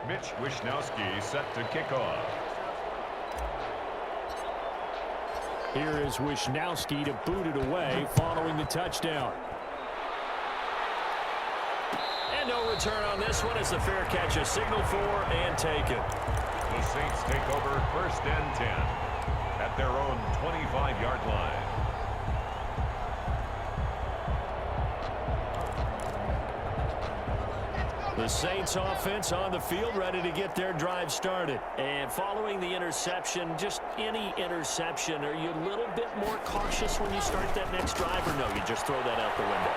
Mitch Wishnowski set to kick off. Here is Wishnowski to boot it away following the touchdown. And no return on this one as the fair catch is signaled for and taken. The Saints take over 1st and 10 at their own 25-yard line. The Saints offense on the field ready to get their drive started. And following the interception, just any interception, are you a little bit more cautious when you start that next drive, or no, you just throw that out the window?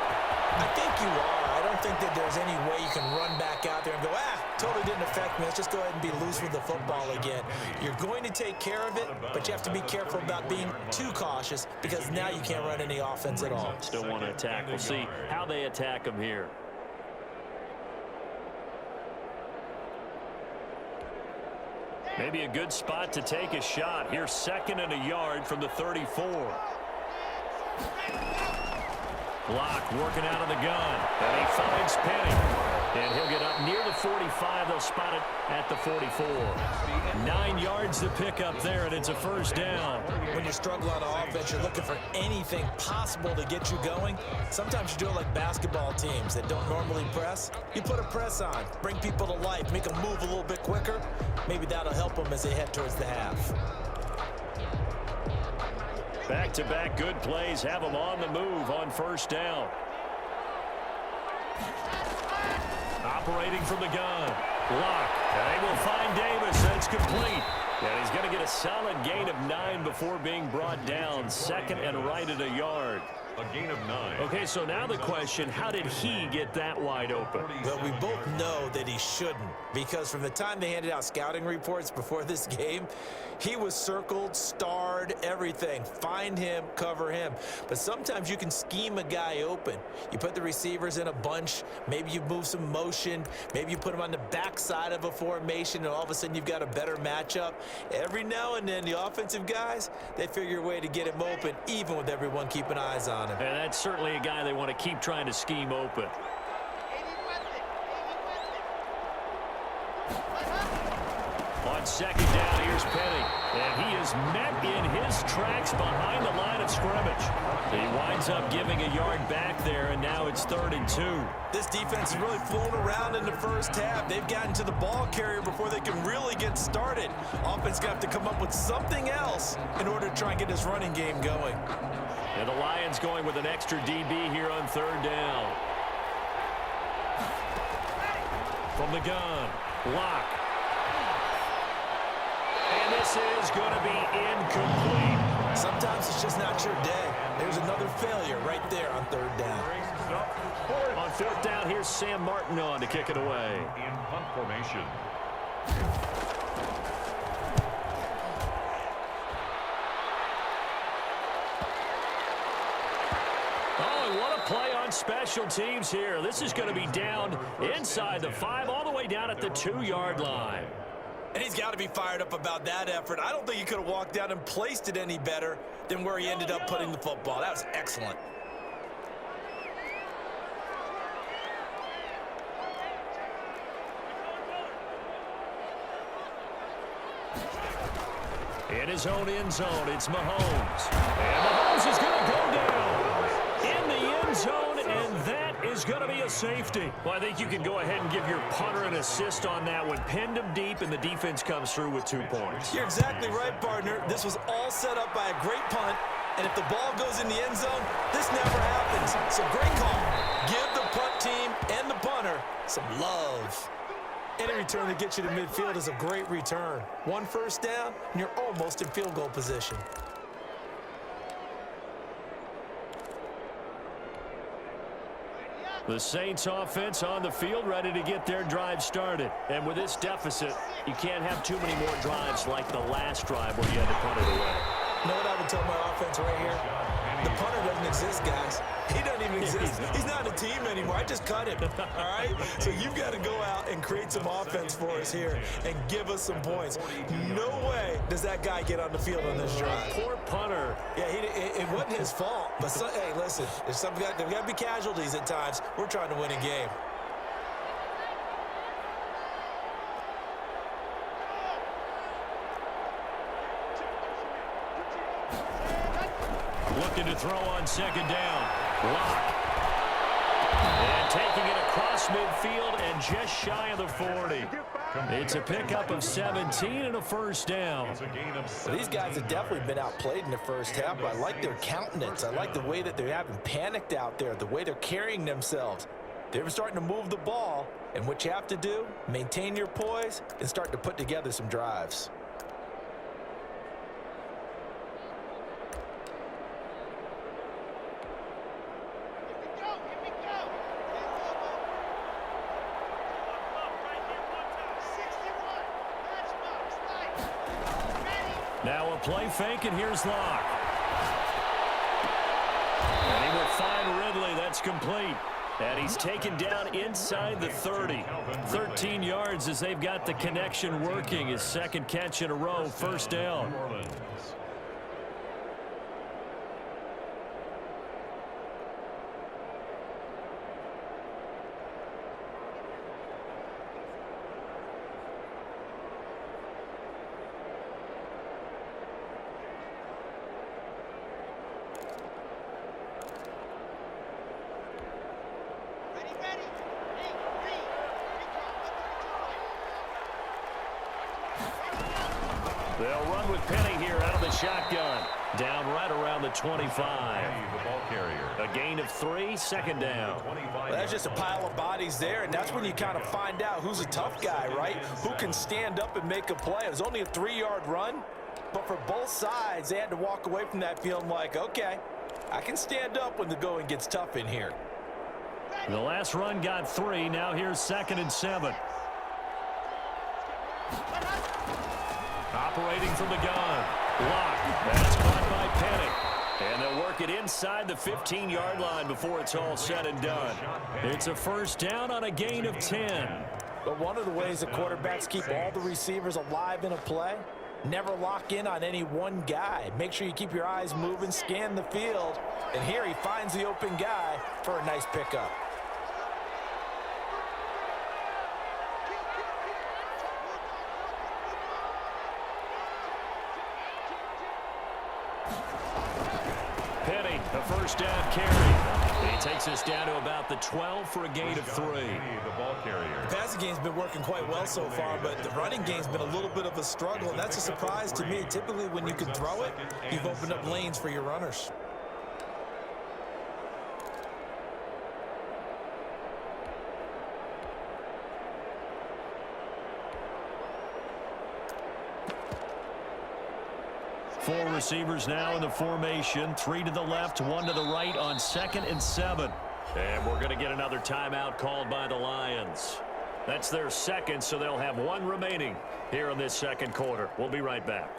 I think you are. I don't think that there's any way you can run back out there and go, totally didn't affect me. Let's just go ahead and be loose with the football again. You're going to take care of it, but you have to be careful about being too cautious because now you can't run any offense at all. Still want to attack. We'll see how they attack them here. Maybe a good spot to take a shot. Here's 2nd and a yard from the 34. Block working out of the gun. And he finds Penny. And he'll get up near the 45. They'll spot it at the 44. 9 yards to pick up there, and it's a 1st down. When you struggle on offense, you're looking for anything possible to get you going. Sometimes you do it like basketball teams that don't normally press. You put a press on, bring people to life, make them move a little bit quicker. Maybe that'll help them as they head towards the half. Back-to-back good plays have them on the move on 1st down. Operating from the gun. Block. And they will find Davis. That's complete. And he's going to get a solid gain of 9 before being brought down. 2nd and right at a yard. A gain of 9. Okay, so now the question, how did he get that wide open? Well, we both know that he shouldn't, because from the time they handed out scouting reports before this game, he was circled, starred, everything. Find him, cover him. But sometimes you can scheme a guy open. You put the receivers in a bunch. Maybe you move some motion. Maybe you put him on the backside of a formation, and all of a sudden you've got a better matchup. Every now and then, the offensive guys, they figure a way to get him open, even with everyone keeping eyes on him. And that's certainly a guy they want to keep trying to scheme open. On 2nd down, here's Penny. And he is met in his tracks behind the line of scrimmage. He winds up giving a yard back there, and now it's 3rd and 2. This defense has really flown around in the 1st half. They've gotten to the ball carrier before they can really get started. Offense going to have to come up with something else in order to try and get this running game going. And the Lions going with an extra DB here on 3rd down. From the gun. Block. And this is going to be incomplete. Sometimes it's just not your day. There's another failure right there on 3rd down. On 4th down, here's Sam Martin on to kick it away. In punt formation. Play on special teams here. This is going to be down inside the 5, all the way down at the 2-yard line. And he's got to be fired up about that effort. I don't think he could have walked down and placed it any better than where he ended up putting the football. That was excellent. In his own end zone, it's Mahomes. And Mahomes is going to go down in the end zone, and that is going to be a safety. Well, I think you can go ahead and give your punter an assist on that one. Pinned him deep, and the defense comes through with 2 points. You're exactly right, partner. This was all set up by a great punt, and if the ball goes in the end zone, this never happens. So great call. Give the punt team and the punter some love. Any return that gets you to midfield is a great return. 1 1st down, and you're almost in field goal position. The Saints offense on the field ready to get their drive started. And with this deficit, you can't have too many more drives like the last drive where you had to punt it away. You know what I would tell my offense right here? The punter doesn't exist, guys. He doesn't even exist. He's not a team anymore. I just cut him, all right? So you've got to go out and create some offense for us here and give us some points. No way does that guy get on the field on this drive. Poor punter. Yeah, it wasn't his fault. But, hey, listen, there's got to be casualties at times. We're trying to win a game. Looking to throw on second down. Lock. And taking it across midfield and just shy of the 40. It's a pickup of 17 and a first down. Well, these guys have definitely been outplayed in the first half, but I like their countenance. I like the way that they haven't panicked out there, the way they're carrying themselves. They're starting to move the ball, and what you have to do, maintain your poise and start to put together some drives. Now a play fake, and here's Locke. And he will find Ridley. That's complete. And he's taken down inside the 30. 13 yards as they've got the connection working. His second catch in a row, first down. They'll run with Penny here out of the shotgun. Down right around the 25. The ball carrier. A gain of 3, second down. Well, that's just a pile of bodies there, and that's when you kind of find out who's a tough guy, right? Who can stand up and make a play. It was only a 3-yard run, but for both sides, they had to walk away from that feeling like, okay, I can stand up when the going gets tough in here. The last run got 3. Now here's 2nd and 7. Operating from the gun. Lock. That's caught by Penny. And they'll work it inside the 15-yard line before it's all said and done. It's a first down on a gain of 10. But one of the ways the quarterbacks keep all the receivers alive in a play, never lock in on any one guy. Make sure you keep your eyes moving, scan the field. And here he finds the open guy for a nice pickup. Penny, a first down carry. He takes us down to about the 12 for a gain of 3. The ball carrier. The passing game's been working quite well so far, but the running game's been a little bit of a struggle, and that's a surprise to me. Typically, when you can throw it, you've opened up lanes for your runners. Four receivers now in the formation. 3 to the left, 1 to the right on 2nd and 7. And we're going to get another timeout called by the Lions. That's their second, so they'll have 1 remaining here in this second quarter. We'll be right back.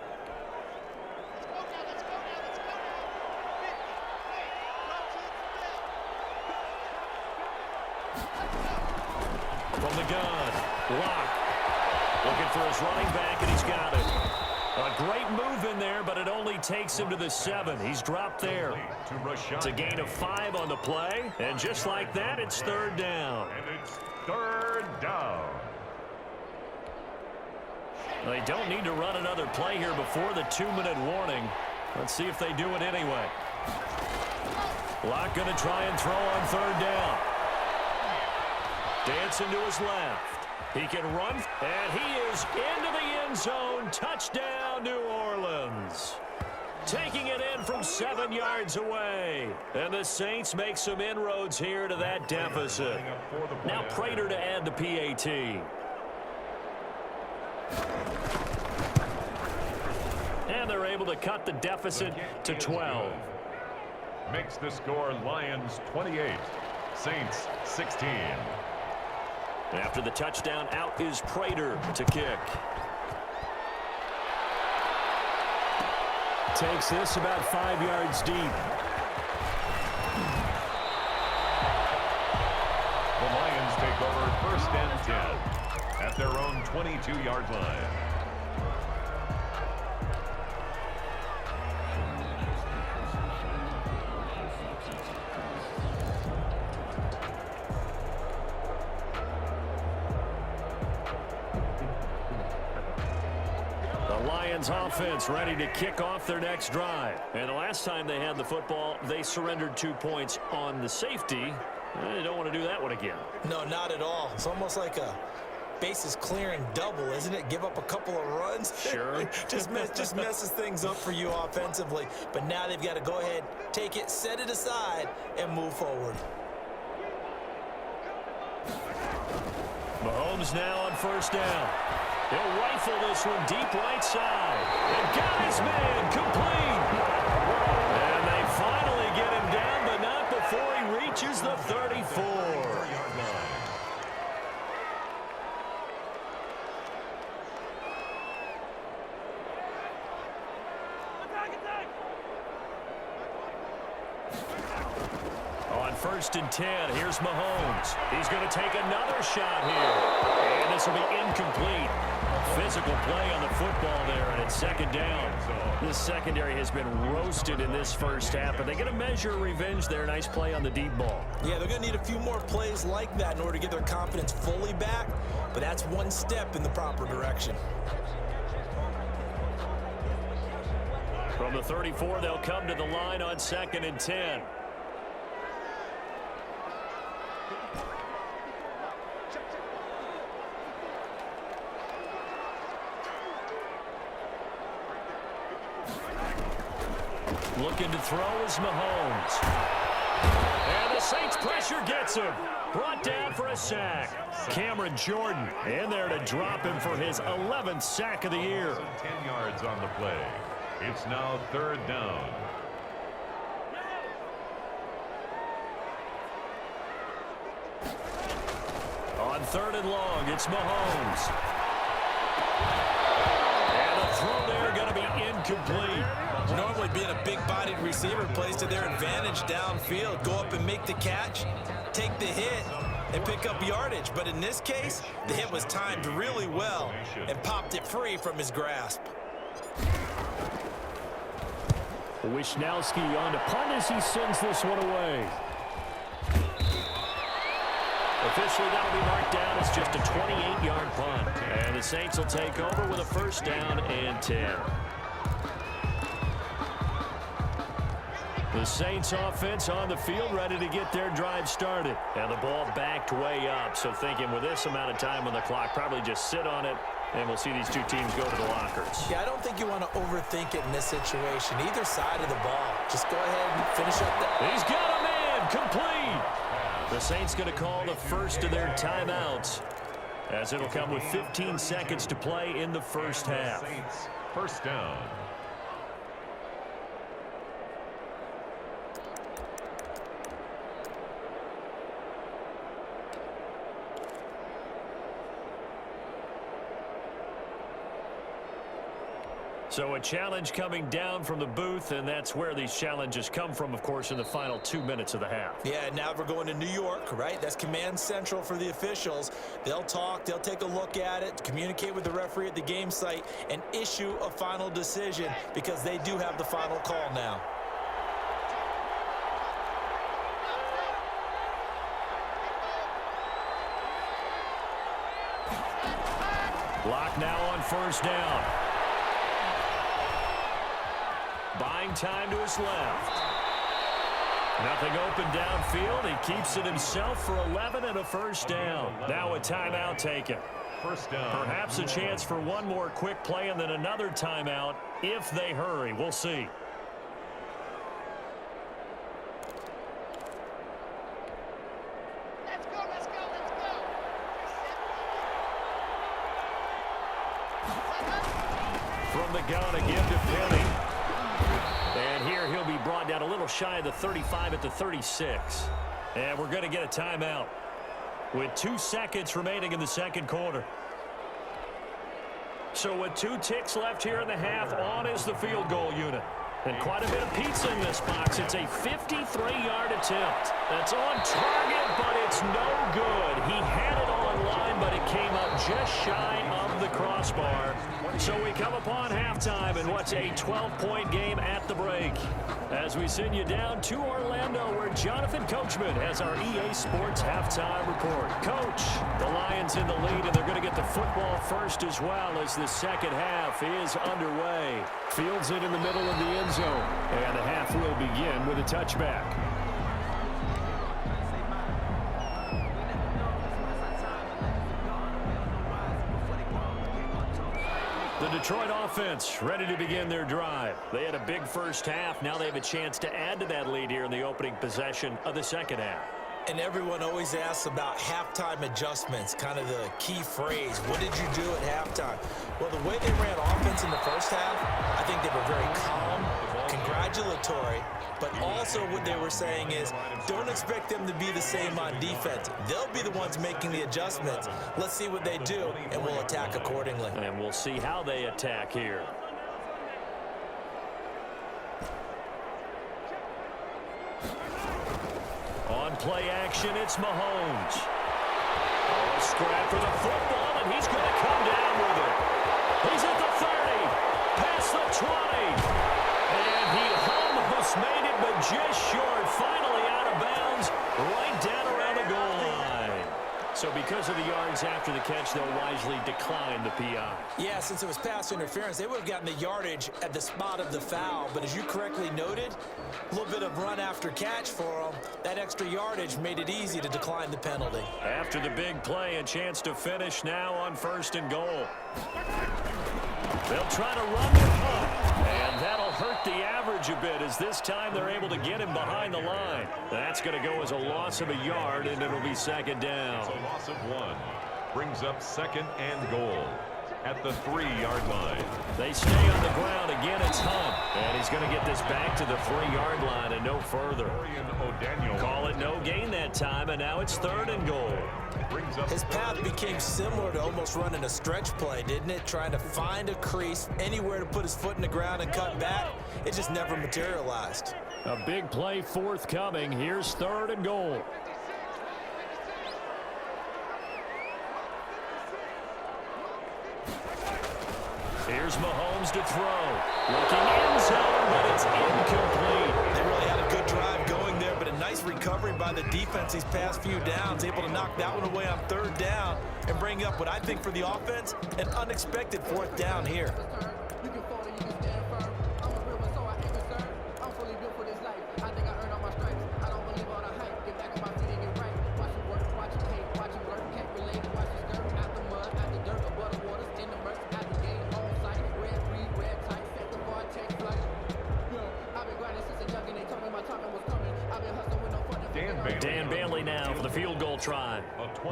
From the gun, Lock. Looking for his running back, and he's got it. A great move in there, but it only takes him to the 7. He's dropped there. It's a gain of 5 on the play, and just like that, it's 3rd down. And it's 3rd down. They don't need to run another play here before the 2-minute warning. Let's see if they do it anyway. Locke going to try and throw on 3rd down. Dancing to his left. He can run, and he is into the end zone. Touchdown, New Orleans. Taking it in from 7 yards away. And the Saints make some inroads here to that deficit. Now Prater to add the PAT. And they're able to cut the deficit to 12. Makes the score Lions 28, Saints 16. After the touchdown, out is Prater to kick. Takes this about 5 yards deep. The Lions take over 1st and 10 at their own 22-yard line. Lions offense ready to kick off their next drive. And the last time they had the football, they surrendered 2 points on the safety. They don't want to do that one again. No, not at all. It's almost like a bases clearing double, isn't it? Give up a couple of runs. Sure. just messes things up for you offensively. But now they've got to go ahead, take it, set it aside, and move forward. Mahomes now on first down. He'll rifle this one deep right side. And got his man complete. And they finally get him down, but not before he reaches the 34-yard line. On 1st and 10, here's Mahomes. He's going to take another shot here. And this will be incomplete. Physical play on the football there, and it's 2nd down. This secondary has been roasted in this first half, but they're going to measure revenge there. Nice play on the deep ball. Yeah, they're going to need a few more plays like that in order to get their confidence fully back, but that's one step in the proper direction. From the 34, they'll come to the line on 2nd and 10. Looking to throw is Mahomes. And the Saints pressure gets him. Brought down for a sack. Cameron Jordan in there to drop him for his 11th sack of the year. 10 yards on the play. It's now 3rd down. On 3rd and long, it's Mahomes. And the throw there going to be incomplete. Normally being a big-bodied receiver plays to their advantage downfield. Go up and make the catch, take the hit, and pick up yardage. But in this case, the hit was timed really well and popped it free from his grasp. Wishnowski on to punt as he sends this one away. Officially, that'll be marked down as just a 28-yard punt. And the Saints will take over with a 1st down and 10. The Saints offense on the field ready to get their drive started. And the ball backed way up. So thinking with this amount of time on the clock, probably just sit on it. And we'll see these two teams go to the lockers. Yeah, I don't think you want to overthink it in this situation. Either side of the ball. Just go ahead and finish up the... He's got a man complete. The Saints going to call the first of their timeouts, as it'll come with 15 seconds to play in the first half. Saints, 1st down. So a challenge coming down from the booth, and that's where these challenges come from, of course, in the final 2 minutes of the half. Yeah, now we're going to New York, right? That's command central for the officials. They'll talk, they'll take a look at it, communicate with the referee at the game site, and issue a final decision because they do have the final call now. Block now on 1st down. Buying time to his left. Nothing open downfield. He keeps it himself for 11 and a 1st down. Now a timeout taken. 1st down. Perhaps a chance for one more quick play and then another timeout if they hurry. We'll see. From the gun again to Penny. And here he'll be brought down a little shy of the 35 at the 36. And we're going to get a timeout with 2 seconds remaining in the 2nd quarter. So with 2 ticks left here in the half, on is the field goal unit. And quite a bit of pizza in this box. It's a 53-yard attempt. That's on target, but it's no good. He had it on line, but it came up just shy of the crossbar. So we come upon halftime in what's a 12-point game at the break. As we send you down to Orlando, where Jonathan Coachman has our EA Sports halftime report. Coach, the Lions in the lead, and they're going to get the football first as well as the second half is underway. Fields it in the middle of the end zone, and the half will begin with a touchback. The Detroit offense ready to begin their drive. They had a big first half. Now they have a chance to add to that lead here in the opening possession of the second half. And everyone always asks about halftime adjustments, kind of the key phrase. What did you do at halftime? Well, the way they ran offense in the first half, I think they were very calm, congratulatory, but also what they were saying is don't expect them to be the same on defense. They'll be the ones making the adjustments. Let's see what they do, and we'll attack accordingly. And we'll see how they attack here. On play action, it's Mahomes. Oh, scrap for the football, and he's going to come down with it. He's at the 30, past the 20. And he almost made it, but just short. Finally out of bounds, right down around the goal line. So because of the yards after the catch, they'll wisely decline the PI. Yeah, since it was pass interference, they would have gotten the yardage at the spot of the foul. But as you correctly noted, a little bit of run after catch for them. That extra yardage made it easy to decline the penalty. After the big play, a chance to finish now on 1st and goal. They'll try to run the punt, and that'll hurt the average a bit as this time they're able to get him behind the line. That's going to go as a loss of a yard, and it'll be second down. So loss of 1 brings up 2nd and goal at the 3-yard line. They stay on the ground. Again, it's Hunt. And he's going to get this back to the 3-yard line and no further. Call it no gain that time, and now it's 3rd and goal. His path became similar to almost running a stretch play, didn't it? Trying to find a crease, anywhere to put his foot in the ground and cut back. It just never materialized. A big play forthcoming. Here's 3rd and goal. Here's Mahomes to throw. Looking end zone, but it's incomplete. They really had a good drive going there, but a nice recovery by the defense these past few downs. Able to knock that one away on 3rd down and bring up what I think for the offense, an unexpected 4th down here. Dan Bailey now for the field goal try.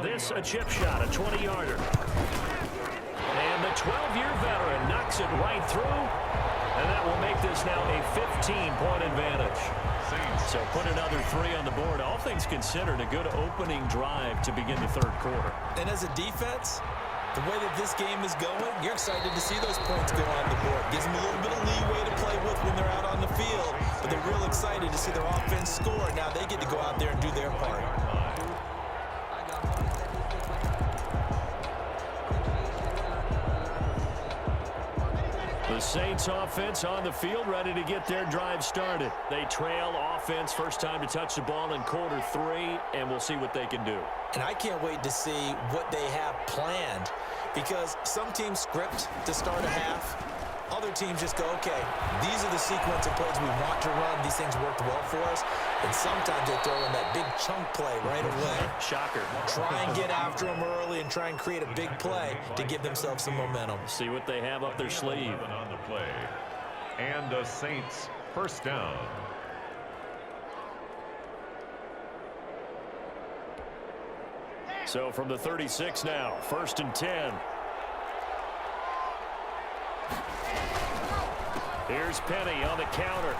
This a chip shot, a 20-yarder. And the 12-year veteran knocks it right through. And that will make this now a 15-point advantage. So put another 3 on the board. All things considered, a good opening drive to begin the 3rd quarter. And as a defense, the way that this game is going, you're excited to see those points go on the board. Gives them a little bit of leeway to play with when they're out on the field, but they're real excited to see their offense score. Now they get to go out there and do their part. The Saints offense on the field, ready to get their drive started. They trail offense, first time to touch the ball in quarter 3, and we'll see what they can do. And I can't wait to see what they have planned, because some teams script to start a half. Other teams just go, okay, these are the sequence of plays we want to run. These things worked well for us. And sometimes they throw in that big chunk play right away. Shocker. Try and get after them early and try and create a big play to give themselves some momentum. See what they have up their sleeve. On the play. And the Saints 1st down. So from the 36 now, 1st and 10. Here's Penny on the counter.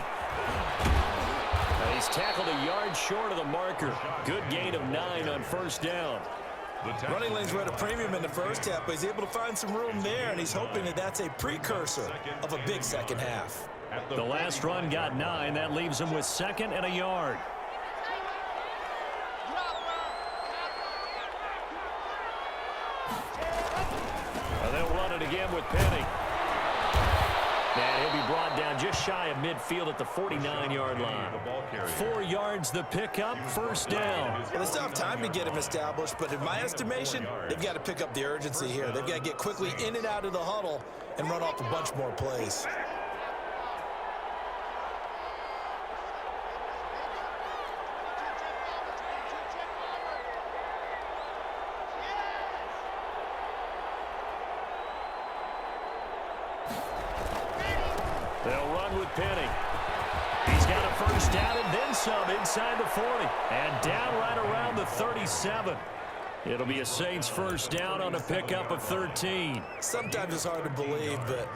And he's tackled a yard short of the marker. Good gain of 9 on 1st down. Running lanes were at a premium in the first half, but he's able to find some room there, and he's hoping that that's a precursor of a big second half. The last run got 9. That leaves him with 2nd and a yard. They'll run it again with Penny. And he'll be brought down just shy of midfield at the 49-yard line. 4 yards the pickup, first down. Well, they still have time to get him established, but in my estimation, they've got to pick up the urgency here. They've got to get quickly in and out of the huddle and run off a bunch more plays. They'll run with Penny. He's got a first down and then some inside the 40. And down right around the 37. It'll be a Saints first down on a pickup of 13. Sometimes it's hard to believe, but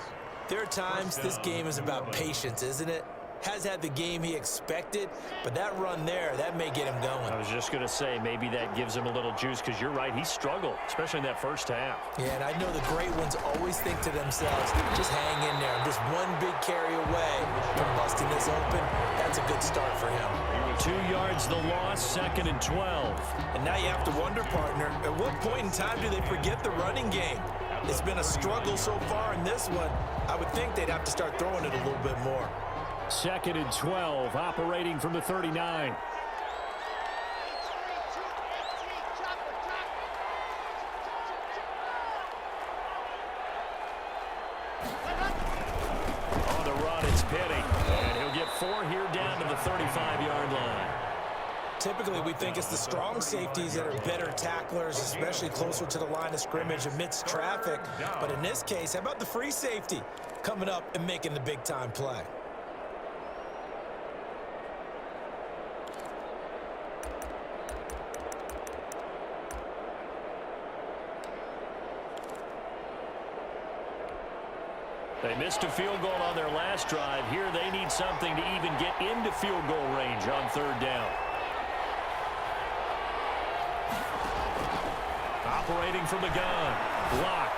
there are times this game is about patience, isn't it? Has had the game he expected, but that run there, that may get him going. I was just going to say, maybe that gives him a little juice, because you're right, he struggled, especially in that first half. Yeah, and I know the great ones always think to themselves, just hang in there. I'm just one big carry away from busting this open. That's a good start for him. 2 yards the loss, 2nd and 12. And now you have to wonder, partner, at what point in time do they forget the running game? It's been a struggle so far in this one. I would think they'd have to start throwing it a little bit more. 2nd and 12, operating from the 39. On the run, it's Penny. And he'll get 4 here down to the 35-yard line. Typically, we think it's the strong safeties that are better tacklers, especially closer to the line of scrimmage amidst traffic. But in this case, how about the free safety coming up and making the big-time play? They missed a field goal on their last drive. Here they need something to even get into field goal range on 3rd down. Operating from the gun. Block.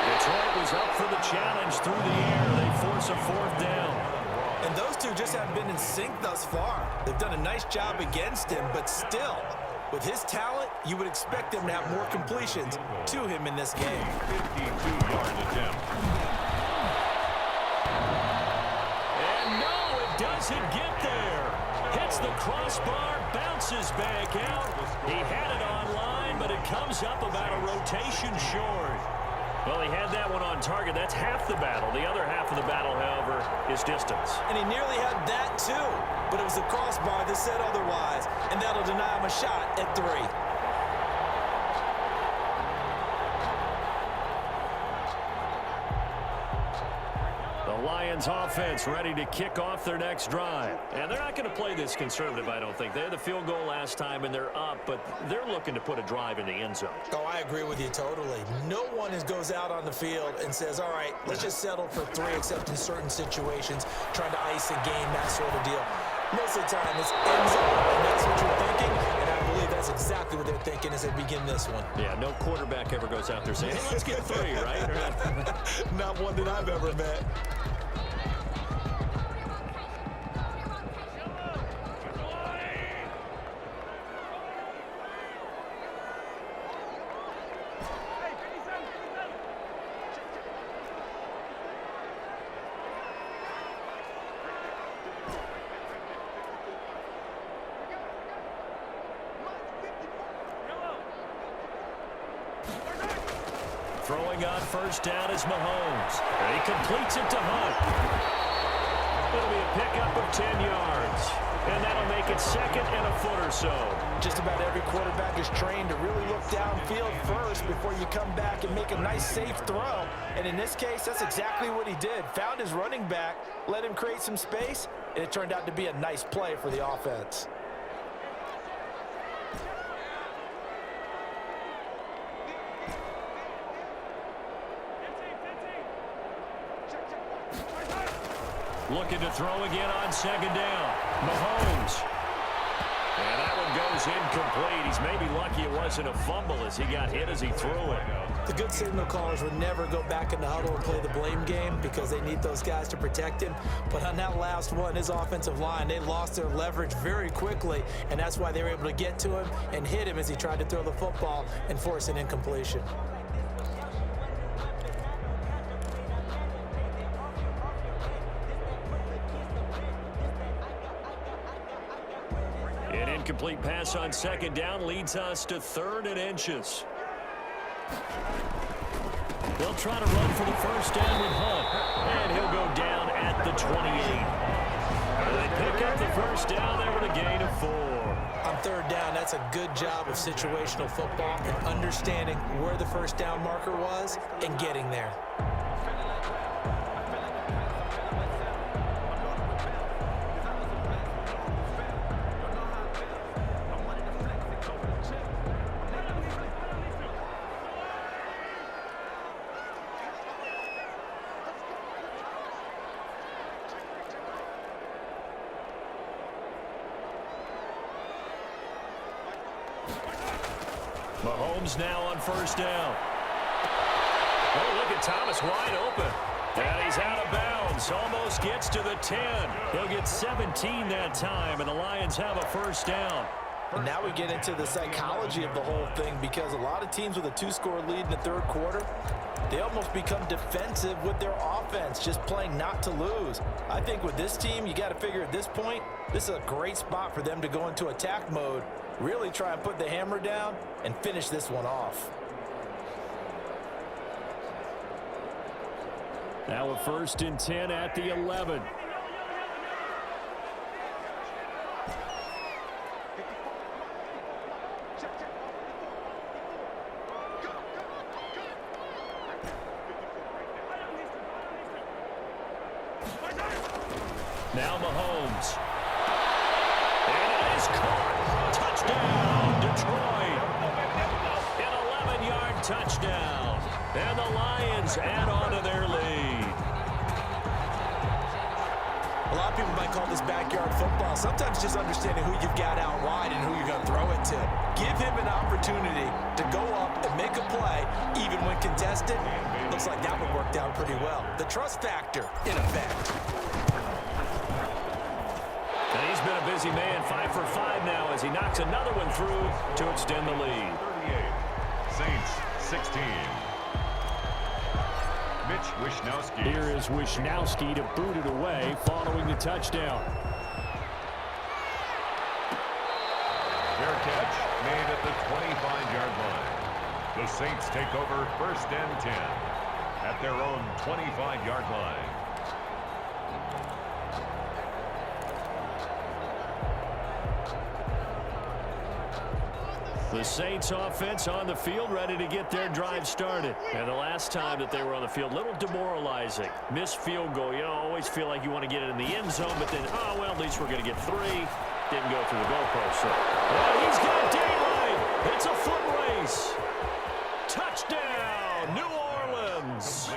Detroit was up for the challenge through the air. They force a 4th down. And those two just haven't been in sync thus far. They've done a nice job against him, but still, with his talent, you would expect them to have more completions to him in this game. 52-yard attempt. And no, it doesn't get there. Hits the crossbar, bounces back out. He had it online, but it comes up about a rotation short. Well, he had that one on target. That's half the battle. The other half of the battle, however, is distance. And he nearly had that too, but it was the crossbar that said otherwise, and that'll deny him a shot at 3. The Lions offense ready to kick off their next drive. And they're not going to play this conservative, I don't think. They had the field goal last time, and they're up, but they're looking to put a drive in the end zone. Oh, I agree with you totally. No one goes out on the field and says, all right, let's just settle for 3, except in certain situations, trying to ice a game, that sort of deal. Most of the time, it's end zone, and that's what you're thinking, and I believe that's exactly what they're thinking as they begin this one. Yeah, no quarterback ever goes out there saying, hey, let's get 3, right? Not one that I've ever met. Throwing on first down is Mahomes. And he completes it to Hunt. It'll be a pickup of 10 yards. And that'll make it 2nd and a foot or so. Just about every quarterback is trained to really look downfield first before you come back and make a nice, safe throw. And in this case, that's exactly what he did. Found his running back, let him create some space, and it turned out to be a nice play for the offense. Looking to throw again on 2nd down. Mahomes. And that one goes is incomplete. He's maybe lucky it wasn't a fumble as he got hit as he threw it. The good signal callers would never go back in the huddle and play the blame game because they need those guys to protect him. But on that last one, his offensive line, they lost their leverage very quickly, and that's why they were able to get to him and hit him as he tried to throw the football and force an incompletion. An incomplete pass on second down leads us to 3rd and inches. They'll try to run for the first down with Hunt, and he'll go down at the 28. They pick up the first down there with a gain of 4. On 3rd down, that's a good job of situational football and understanding where the first down marker was and getting there. Mahomes now on first down. Oh, look at Thomas wide open. And he's out of bounds. Almost gets to the 10. He'll get 17 that time, and the Lions have a first down. And now we get into the psychology of the whole thing because a lot of teams with a 2-score lead in the 3rd quarter, they almost become defensive with their offense, just playing not to lose. I think with this team, you got to figure at this point, this is a great spot for them to go into attack mode, really try and put the hammer down and finish this one off. Now a 1st and 10 at the 11. Now Mahomes. And it is caught. Touchdown, Detroit. An 11-yard touchdown. And the Lions add on to their lead. A lot of people might call this backyard football. Sometimes just understanding who you've got out wide and who you're going to throw it to. Give him an opportunity to go up and make a play, even when contested. Looks like that one worked out pretty well. The trust factor, in effect. And he's been a busy man, 5 for 5 now as he knocks another one through to extend the lead. 38, Saints 16. Mitch Wishnowsky. Here is Wishnowsky to boot it away following the touchdown. Fair catch made at the 25-yard line. The Saints take over 1st and 10 at their own 25-yard line. The Saints offense on the field ready to get their drive started. And the last time that they were on the field, a little demoralizing. Missed field goal. You always feel like you want to get it in the end zone, but then, oh, well, at least we're going to get 3. Didn't go through the goalpost. So, oh, he's got daylight. It's a foot race. Touchdown, New Orleans.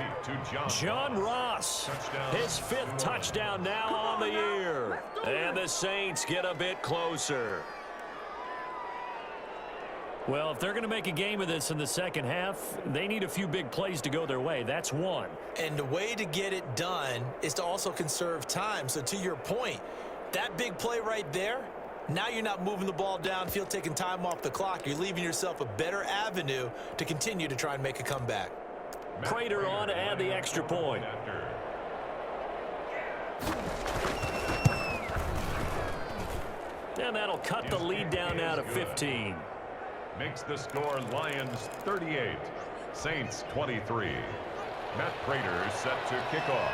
John Ross, his 5th touchdown now on the year. And the Saints get a bit closer. Well, if they're going to make a game of this in the second half, they need a few big plays to go their way. That's one. And the way to get it done is to also conserve time. So to your point, that big play right there, now you're not moving the ball downfield, taking time off the clock. You're leaving yourself a better avenue to continue to try and make a comeback. Prater on to add the extra point. And that'll cut the lead down now to 15. Makes the score Lions 38, Saints 23. Matt Prater set to kick off.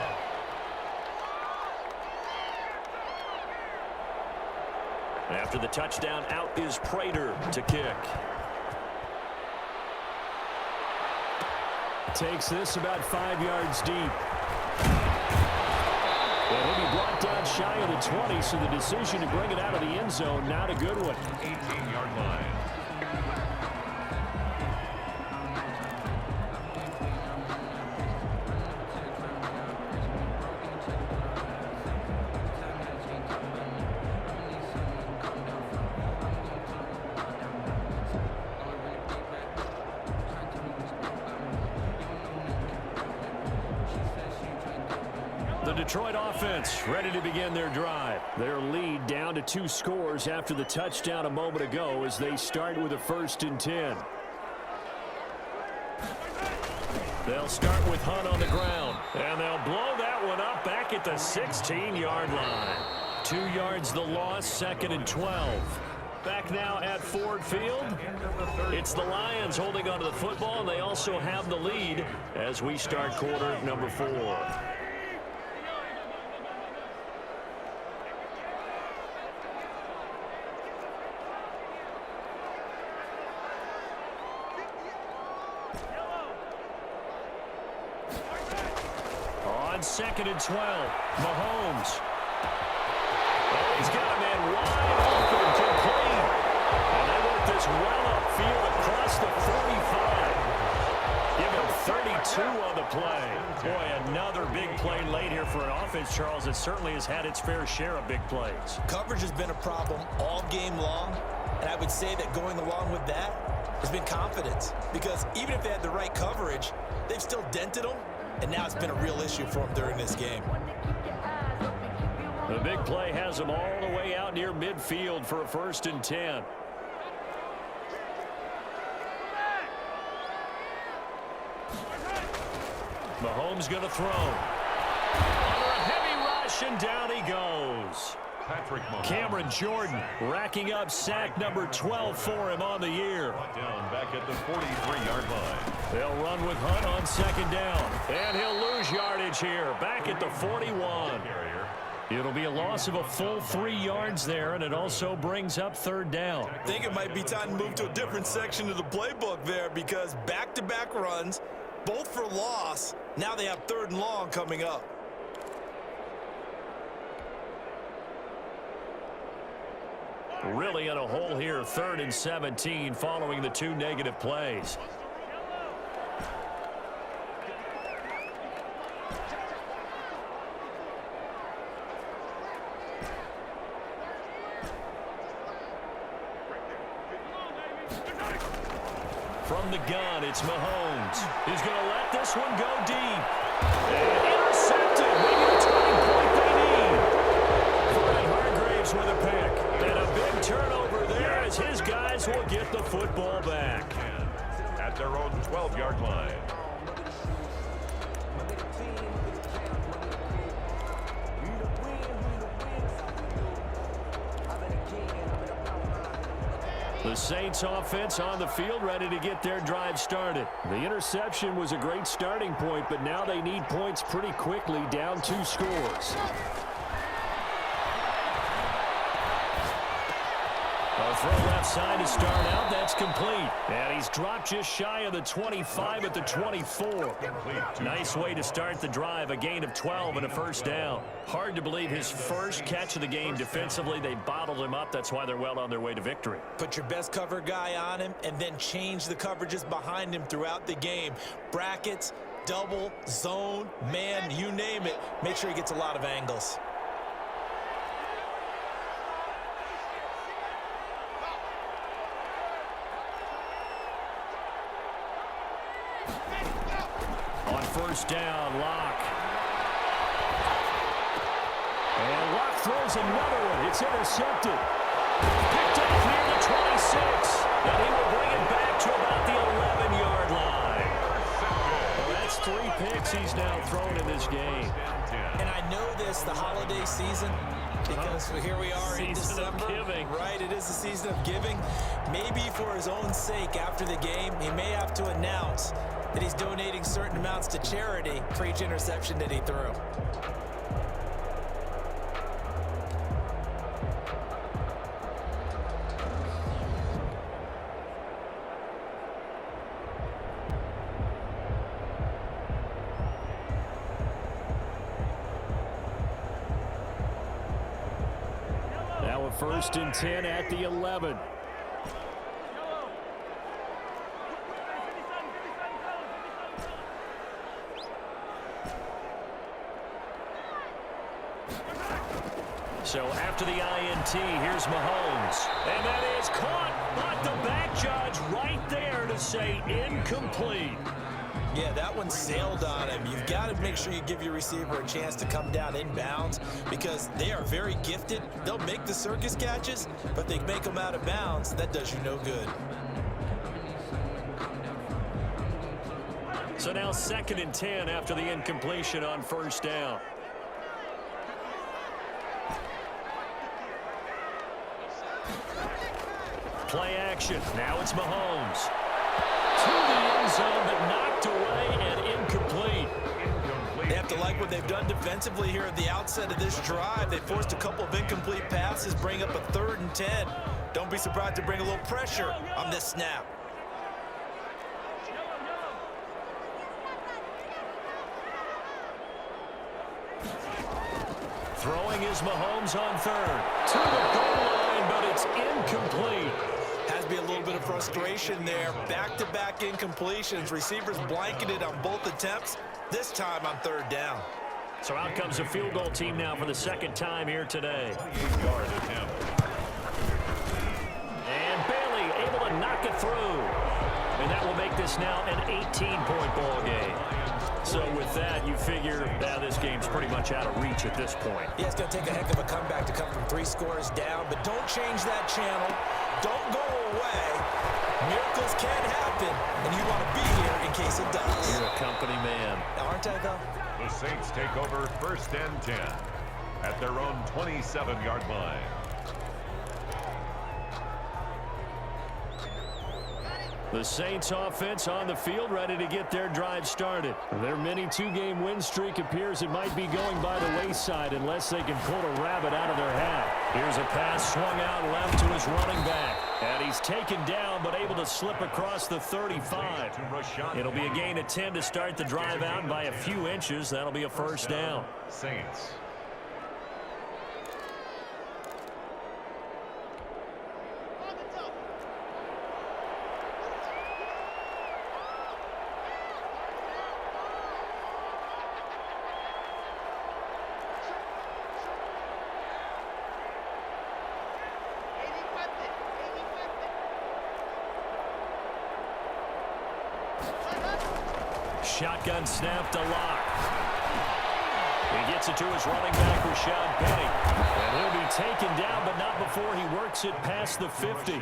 After the touchdown, out is Prater to kick. Takes this about 5 yards deep. And he'll be brought down shy of the 20, so the decision to bring it out of the end zone, not a good one. 18-yard line. Detroit offense ready to begin their drive. Their lead down to 2 scores after the touchdown a moment ago as they start with a 1st and 10. They'll start with Hunt on the ground, and they'll blow that one up back at the 16-yard line. 2 yards the loss, 2nd and 12. Back now at Ford Field. It's the Lions holding onto the football, and they also have the lead as we start quarter number 4. On 2nd and 12, Mahomes. Oh, he's got a man wide open, complete. And they work this well upfield across the 45. Give him 32 on the play. Boy, another big play late here for an offense, Charles, that certainly has had its fair share of big plays. Coverage has been a problem all game long, and I would say that going along with that has been confidence. Because even if they had the right coverage, they've still dented them, and now it's been a real issue for them during this game. The big play has them all the way out near midfield for a 1st and 10. Mahomes going to throw. Under a heavy rush, and down he goes. Cameron Jordan racking up sack number 12 for him on the year. Down back at the 43-yard line. They'll run with Hunt on 2nd down. And he'll lose yardage here, back at the 41. It'll be a loss of a full 3 yards there, and it also brings up 3rd down. I think it might be time to move to a different section of the playbook there, because back-to-back runs, both for loss. Now they have 3rd and long coming up. Really in a hole here, 3rd and 17 following the 2 negative plays. From the gun, it's Mahomes. He's going to let this one go deep. And intercepted. Maybe the turning point they need. Vernon Hargreaves with a pick. And a big turnover there as his guys will get the football back. At their own 12-yard line. The Saints offense on the field ready to get their drive started. The interception was a great starting point, but now they need points pretty quickly, down 2 scores. A throw left side to start out. That's complete. And he's dropped just shy of the 25 at the 24. Nice way to start the drive. A gain of 12 and a 1st down. Hard to believe his first catch of the game defensively. They bottled him up. That's why they're well on their way to victory. Put your best cover guy on him and then change the coverages behind him throughout the game. Brackets, double, zone, man, you name it. Make sure he gets a lot of angles. On 1st down, Locke. And Locke throws another one. It's intercepted. Picked up near the 26. And he will bring it back to about the 11-yard line. Well, that's 3 picks he's now thrown in this game. And I know this, the holiday season, because here we are in December. Season of giving. Right, it is the season of giving. Maybe for his own sake after the game, he may have to announce that he's donating certain amounts to charity for each interception that he threw. Now a 1st and 10 at the 11. So after the INT, here's Mahomes. And that is caught, but the back judge right there to say incomplete. Yeah, that one sailed on him. You've got to make sure you give your receiver a chance to come down inbounds because they are very gifted. They'll make the circus catches, but they make them out of bounds. That does you no good. So now 2nd and 10 after the incompletion on 1st down. Play action. Now it's Mahomes. To the end zone, but knocked away and incomplete. They have to like what they've done defensively here at the outset of this drive. They forced a couple of incomplete passes, bring up a 3rd and 10. Don't be surprised to bring a little pressure on this snap. Throwing is Mahomes on 3rd. To the goal line, but it's incomplete. Has to be a little bit of frustration there. Back-to-back incompletions. Receivers blanketed on both attempts, this time on 3rd down. So out comes a field goal team now for the 2nd time here today. 28-yard attempt. And Bailey able to knock it through. And that will make this now an 18-point ball game. So with that, you figure now this game's pretty much out of reach at this point. Yeah, it's going to take a heck of a comeback to come from 3 scores down, but don't change that channel. Don't go away. Miracles can happen, and you want to be here in case it does. You're a company man. Aren't I, though? The Saints take over 1st and 10 at their own 27-yard line. The Saints offense on the field, ready to get their drive started. Their mini 2-game win streak appears it might be going by the wayside unless they can pull a rabbit out of their hat. Here's a pass swung out left to his running back. And he's taken down but able to slip across the 35. It'll be a gain of 10 to start the drive out, and by a few inches, that'll be a 1st down. Saints. Shotgun snap to Locke. He gets it to his running back, Rashad Penny. And he'll be taken down, but not before he works it past the 50.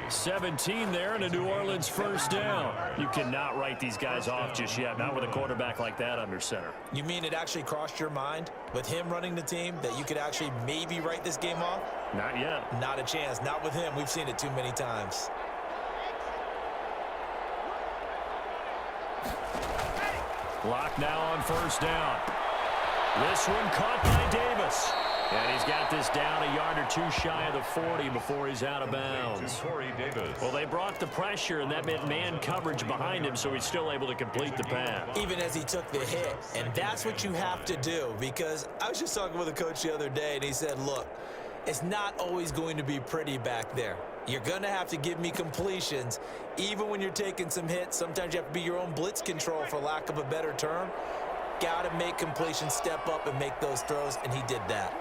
17 there, and a New Orleans 1st down. You cannot write these guys off just yet, not with a quarterback like that under center. You mean it actually crossed your mind with him running the team that you could actually maybe write this game off? Not yet. Not a chance. Not with him. We've seen it too many times. Locke now on 1st down. This one caught by Davis. And he's got this down a yard or 2 shy of the 40 before he's out of bounds. Well, they brought the pressure, and that meant man coverage behind him, so he's still able to complete the pass. Even as he took the hit. And that's what you have to do, because I was just talking with a coach the other day, and he said, look, it's not always going to be pretty back there. You're going to have to give me completions. Even when you're taking some hits, sometimes you have to be your own blitz control, for lack of a better term. Got to make completions, step up and make those throws, and he did that.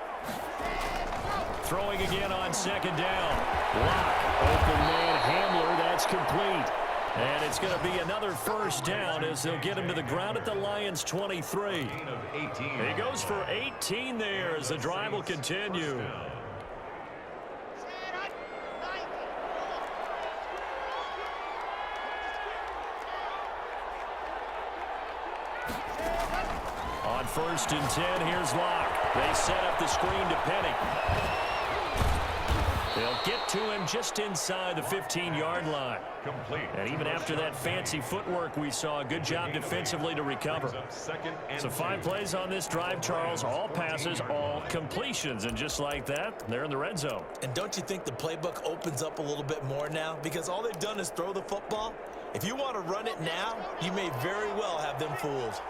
Throwing again on 2nd down. Locke, open man, Hamler, that's complete. And it's going to be another 1st down as they'll get him to the ground at the Lions' 23. He goes for 18 there as the drive will continue. On 1st and 10, here's Locke. They set up the screen to Penny. They'll get to him just inside the 15-yard line. Complete. And even after that fancy footwork we saw, a good job defensively to recover. So 5 plays on this drive, Charles. All passes, all completions. And just like that, they're in the red zone. And don't you think the playbook opens up a little bit more now? Because all they've done is throw the football. If you want to run it now, you may very well have them fooled.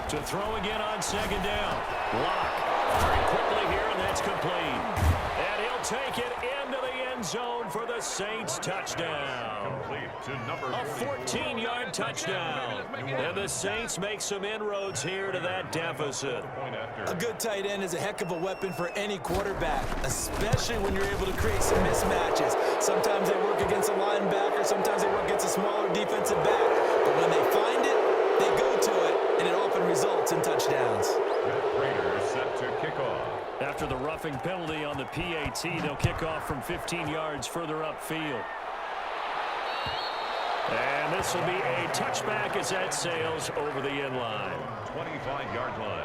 To throw again on 2nd down. Locke very quickly here, and that's complete. And he'll take it into the end zone for the Saints touchdown. Complete to number A 14-yard touchdown. And the Saints make some inroads here to that deficit. A good tight end is a heck of a weapon for any quarterback, especially when you're able to create some mismatches. Sometimes they work against a linebacker, sometimes after the roughing penalty on the PAT. They'll kick off from 15 yards further upfield. And this will be a touchback as that sails over the end line. 25-yard line.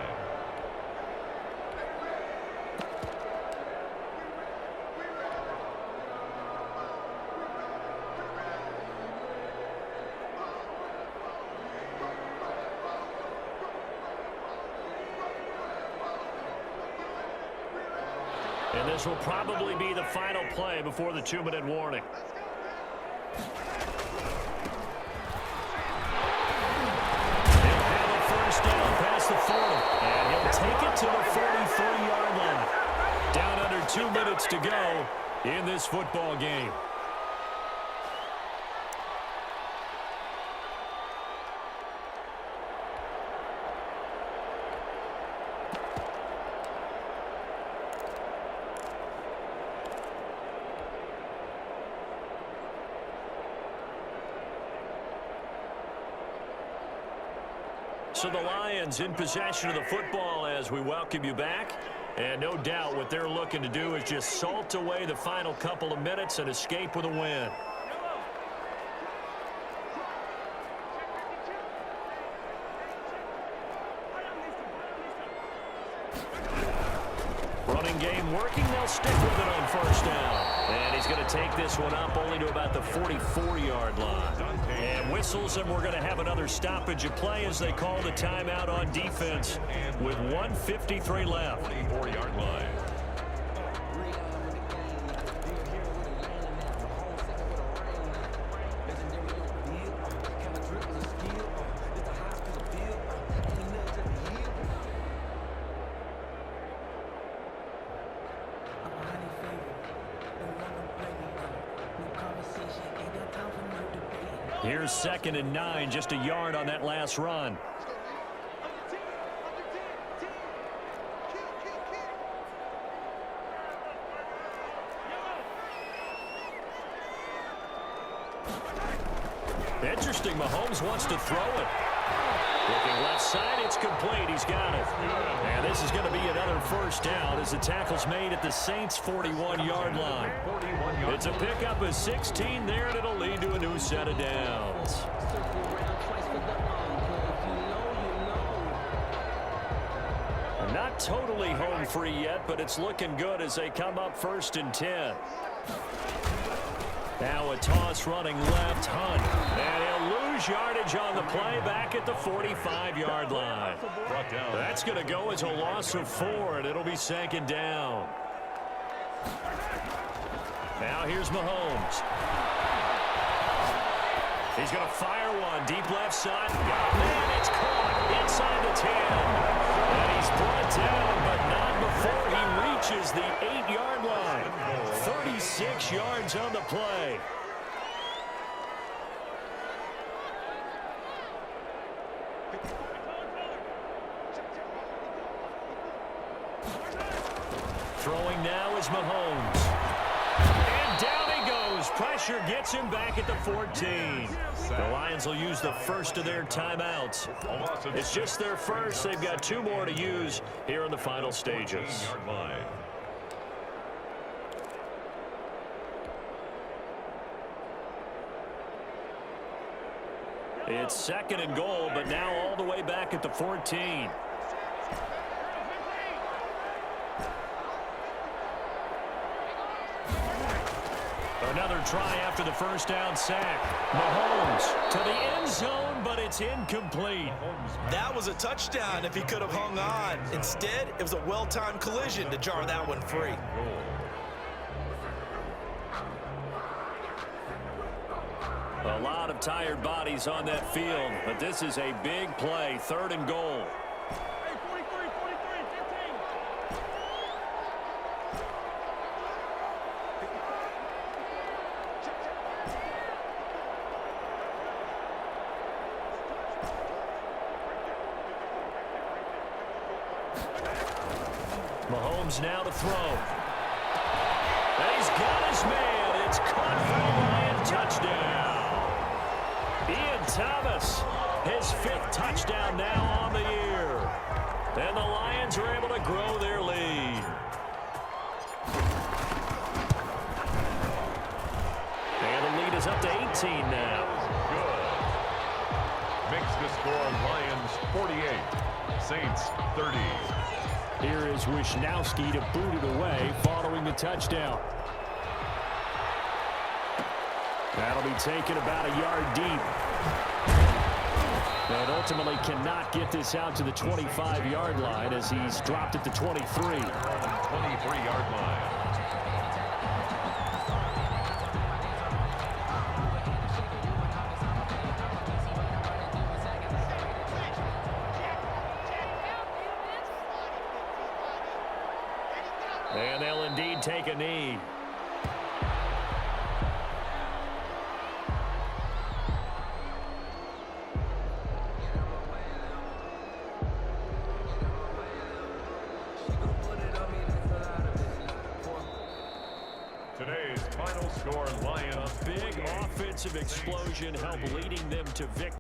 And this will probably be the final play before the 2-minute warning. They'll have a first down past the 40. And he'll take it to the 43-yard line. Down under 2 minutes to go in this football game. So the Lions in possession of the football as we welcome you back. And no doubt what they're looking to do is just salt away the final couple of minutes and escape with a win. Running game working. They'll stick with it on first down. And he's going to take this one up only to about the 44-yard line. And whistles, and we're going to have another stoppage of play as they call the timeout on defense with 1:53 left. 44-yard line. Here's 2nd and 9, just a yard on that last run. Interesting, Mahomes wants to throw it. Looking left side, it's complete. He's got it. And this is going to be another first down as the tackle's made at the Saints' 41-yard line. It's a pickup of 16 there, and it'll lead to a new set of downs. Not totally home free yet, but it's looking good as they come up 1st and 10. Now a toss running left, Hunt. And he'll lose yardage on the play back at the 45-yard line. That's going to go as a loss of 4, and it'll be 2nd down. Now here's Mahomes. He's going to fire one deep left side. And it's caught inside the 10. And he's brought down, but not before he reaches the 8-yard line. 36 yards on the play. Throwing now is Mahomes. And down he goes. Pressure gets him back at the 14. The Lions will use the first of their timeouts. It's just their first. They've got 2 more to use here in the final stages. It's 2nd and goal, but now all the way back at the 14. Another try after the first down sack. Mahomes to the end zone, but it's incomplete. That was a touchdown if he could have hung on. Instead, it was a well-timed collision to jar that one free. A lot of tired bodies on that field, but this is a big play, 3rd and goal. Mahomes now to throw. And he's got his man. It's caught for a Lion touchdown. Ian Thomas, his 5th touchdown now on the year. And the Lions are able to grow their lead. is up to 18 now. Good. Makes the score Lions 48, Saints 30. Here is Wisnowski to boot it away following the touchdown. That'll be taken about a yard deep. And ultimately cannot get this out to the 25-yard line as he's dropped at the 23. 23-yard line. And they'll indeed take a knee. Today's final score, Lions. A big offensive explosion helped leading them to victory.